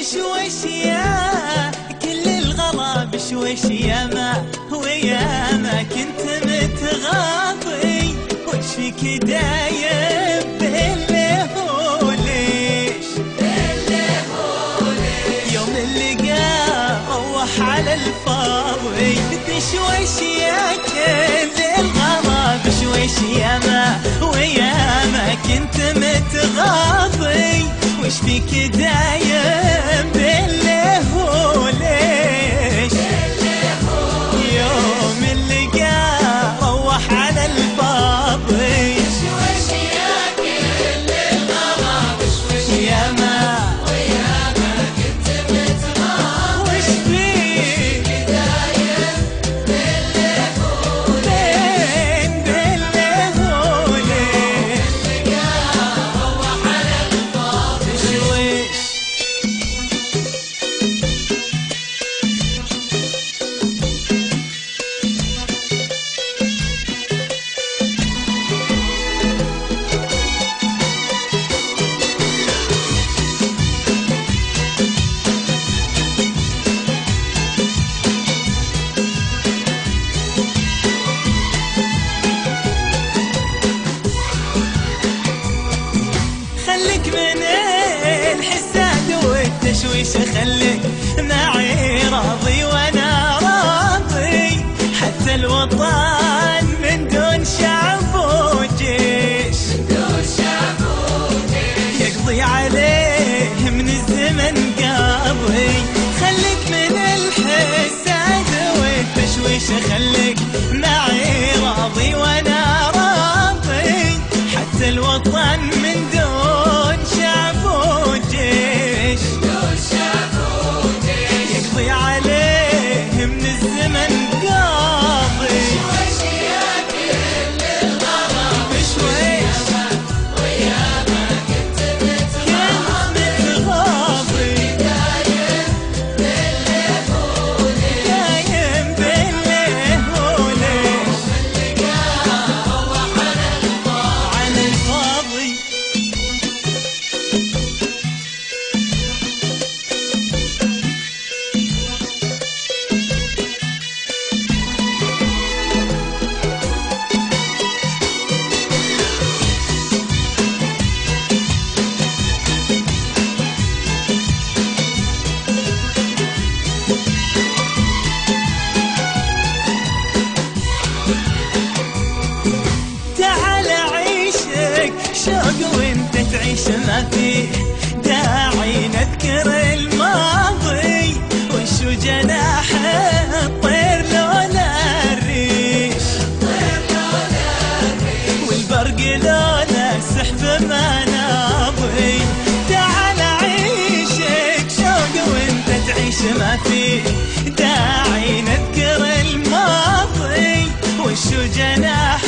بشويشيا كل الغلا بشويشيا ما وياما كنت متغاضي وش فيك دايم باللي هو ليش يوم اللقاء روح على الفاضي بشويشيا كل الغلا بشويشيا ما وياما كنت متغاضي وش فيك دايم باللي هو ليش يوم اللقاء روح على الفاضي بشويشيا كل الغلا بشويشيا ما وياما كنت متغاضي وش فيك دايم باللي هو باللي هو ليش اللقاء روح على الفاضي شويش خليك من الحساد والتشويش خليك معي راضي وانا راضي حتى الوطن من دون شعب وجيش يقضي عليه من الزمن قاضي خليك من الحساد والتشويش خليك معي راضي وانا راضي حتى الوطن من دون شعب وجيش يقضي عليه من الزمن قاضي بشويشيا كل الغلا بشويش وياما كنت كنت متغاضي متغاضي دايم باللي هو دايم باللي هو ليش اللقاء روح على الفاضي على الفاضي تعال عيشك شوق وانت تعيش ما فيه داعي نذكر الماضي وشو جناح الطير لولا الريش والبرق لولا السحب ما ناضي تعال عيشك شوق وانت تعيش ما فيه داعي نذكر الماضي وشو جناح